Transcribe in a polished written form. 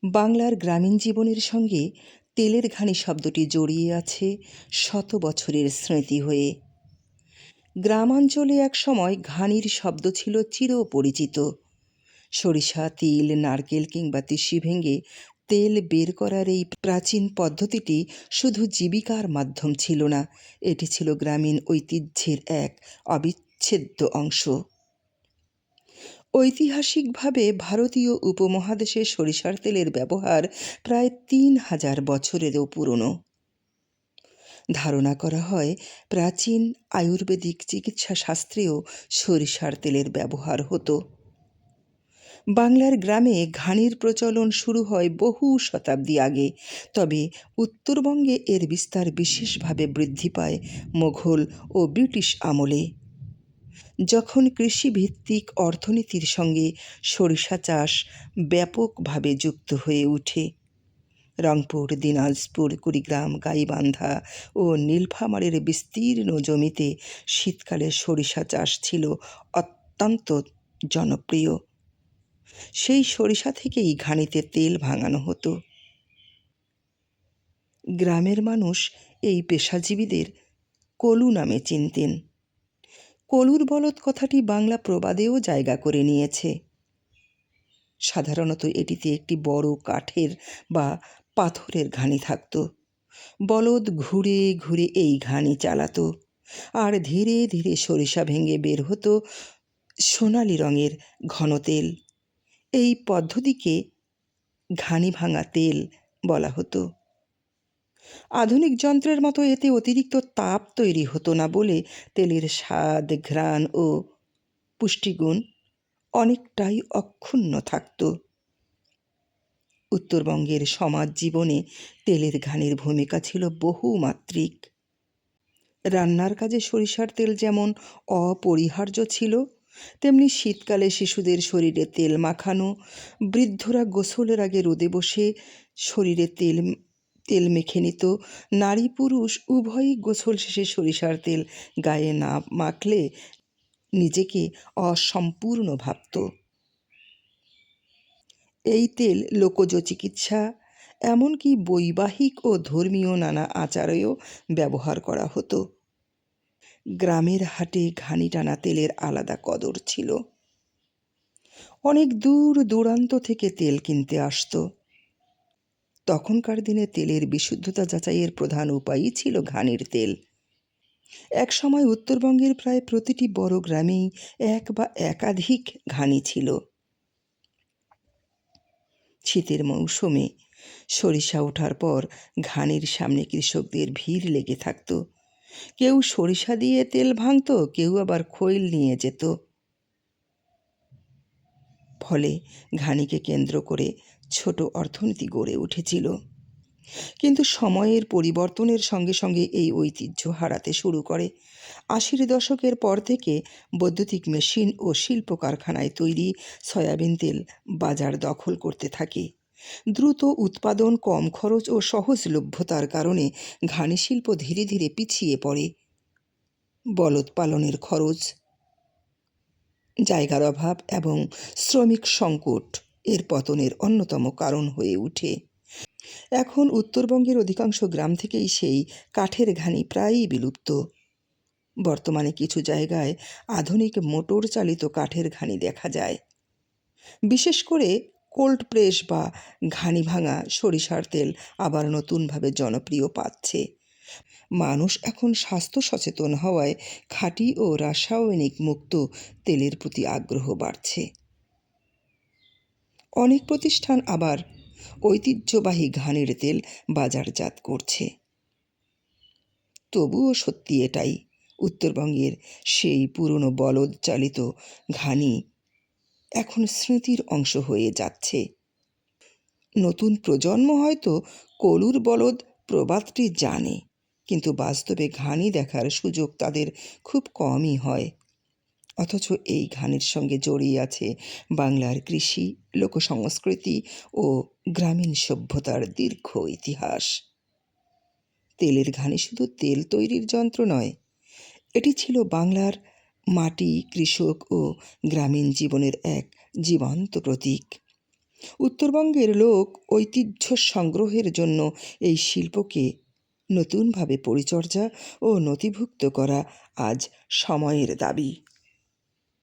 বাংলার গ্রামীণ জীবনের সঙ্গে তেলের ঘানি শব্দটি জড়িয়ে আছে শত বছরের স্মৃতি হয়ে। গ্রামাঞ্চলে একসময় ঘানির শব্দ ছিল চিরপরিচিত। সরিষা, তিল, নারকেল কিংবা তিসি ভেঙে তেল বের করার এই প্রাচীন পদ্ধতিটি শুধু জীবিকার মাধ্যম ছিল না, এটি ছিল গ্রামীণ ঐতিহ্যের এক অবিচ্ছেদ্য অংশ। ঐতিহাসিকভাবে ভারতীয় উপমহাদেশে সরিষার তেলের ব্যবহার প্রায় ৩,০০০ বছরেরও পুরনো। ধারণা করা হয় প্রাচীন আয়ুর্বেদিক চিকিৎসা শাস্ত্রেও সরিষার তেলের ব্যবহার হতো। বাংলার গ্রামে ঘানির প্রচলন শুরু হয় বহু শতাব্দী আগে, তবে উত্তরবঙ্গে এর বিস্তার বিশেষভাবে বৃদ্ধি পায় মোঘল ও ব্রিটিশ আমলে, যখন কৃষিভিত্তিক অর্থনীতির সঙ্গে সরিষা চাষ ব্যাপকভাবে যুক্ত হয়ে ওঠে। রংপুর, দিনাজপুর, কুড়িগ্রাম, গাইবান্ধা ও নীলফামারীর বিস্তীর্ণ জমিতে শীতকালে সরিষা চাষ ছিল অত্যন্ত জনপ্রিয়। সেই সরিষা থেকেই ঘানিতে তেল ভাঙানো হতো। গ্রামের মানুষ এই পেশাজীবীদের কলু নামে চিনতেন। কলুর বলদ কথাটি বাংলা প্রবাদেও জায়গা করে নিয়েছে। সাধারণত এটিতে একটি বড় কাঠের বা পাথরের ঘানি থাকত। বলদ ঘুরে ঘুরে এই ঘানি চালাতো, আর ধীরে ধীরে সরিষা ভেঙে বের হতো সোনালি রঙের ঘন তেল। এই পদ্ধতিকে ঘানি ভাঙা তেল বলা হতো। আধুনিক যন্ত্রের মতো এতে অতিরিক্ত তাপ তৈরি হতো না বলে তেলের স্বাদ, ঘ্রাণ ও পুষ্টিগুণ অনেকটাই অক্ষুণ্ণ থাকত। উত্তরবঙ্গের সমাজ জীবনে তেলের ঘানির ভূমিকা ছিল বহুমাত্রিক। রান্নার কাজে সরিষার তেল যেমন অপরিহার্য ছিল, তেমনি শীতকালে শিশুদের শরীরে তেল মাখানো, বৃদ্ধরা গোসলের আগে রোদে বসে শরীরে তেল মেখে নিত, নারী পুরুষ উভয়ই গোসল শেষে সরিষার তেল গায়ে না মাখলে নিজেকে অসম্পূর্ণ ভাবত। এই তেল লোকজ চিকিৎসা, এমনকি বৈবাহিক ও ধর্মীয় নানা আচারেও ব্যবহার করা হতো। গ্রামের হাটে ঘানি টানা তেলের আলাদা কদর ছিল। অনেক দূর দূরান্ত থেকে তেল কিনতে আসতো। তখনকার দিনে তেলের বিশুদ্ধতা যাচাইয়ের প্রধান উপায়ই ছিল ঘানির তেল। এক সময় উত্তরবঙ্গের প্রায় প্রতিটি বড় গ্রামেই এক বা একাধিক ঘানি ছিল। শীতের মৌসুমে সরিষা ওঠার পর ঘানির সামনে কৃষকদের ভিড় লেগে থাকত। কেউ সরিষা দিয়ে তেল ভাঙত, কেউ আবার খৈল নিয়ে যেত। ফলে ঘানিকে কেন্দ্র করে ছোট অর্থনীতি গড়ে উঠেছিল। কিন্তু সময়ের পরিবর্তনের সঙ্গে সঙ্গে এই ঐতিহ্য হারাতে শুরু করে। ৮০ দশকের পর থেকে বৈদ্যুতিক মেশিন ও শিল্প কারখানায় তৈরি সয়াবিন তেল বাজার দখল করতে থাকে। দ্রুত উৎপাদন, কম খরচ ও সহজলভ্যতার কারণে ঘানি শিল্প ধীরে ধীরে পিছিয়ে পড়ে। বলদ পালনের খরচ, জায়গার অভাব এবং শ্রমিক সংকট এর পতনের অন্যতম কারণ হয়ে ওঠে। এখন উত্তরবঙ্গের অধিকাংশ গ্রাম থেকেই সেই কাঠের ঘানি প্রায়ই বিলুপ্ত। বর্তমানে কিছু জায়গায় আধুনিক মোটর চালিত কাঠের ঘানি দেখা যায়। বিশেষ করে কোল্ড প্রেস বা ঘানি ভাঙা সরিষার তেল আবার নতুনভাবে জনপ্রিয় পাচ্ছে। মানুষ এখন স্বাস্থ্য সচেতন হওয়ায় খাঁটি ও রাসায়নিক মুক্ত তেলের প্রতি আগ্রহ বাড়ছে। অনেক প্রতিষ্ঠান আবার ঐতিহ্যবাহী ঘানির তেল বাজারজাত করছে। তবুও সত্যি এটাই, উত্তরবঙ্গের সেই পুরনো বলদ চালিত ঘানি এখন স্মৃতির অংশ হয়ে যাচ্ছে। নতুন প্রজন্ম হয়তো কলুর বলদ প্রবাদটি জানে, কিন্তু বাস্তবে ঘানি দেখার সুযোগ তাদের খুব কমই হয়। অথচ এই ঘানির সঙ্গে জড়িয়ে আছে বাংলার কৃষি, লোকসংস্কৃতি ও গ্রামীণ সভ্যতার দীর্ঘ ইতিহাস। তেলের ঘানি শুধু তেল তৈরির যন্ত্র নয়, এটি ছিল বাংলার মাটি, কৃষক ও গ্রামীণ জীবনের এক জীবন্ত প্রতীক। উত্তরবঙ্গের লোক ঐতিহ্য সংগ্রহের জন্য এই শিল্পকে নতুনভাবে পরিচর্যা ও নথিভুক্ত করা আজ সময়ের দাবি।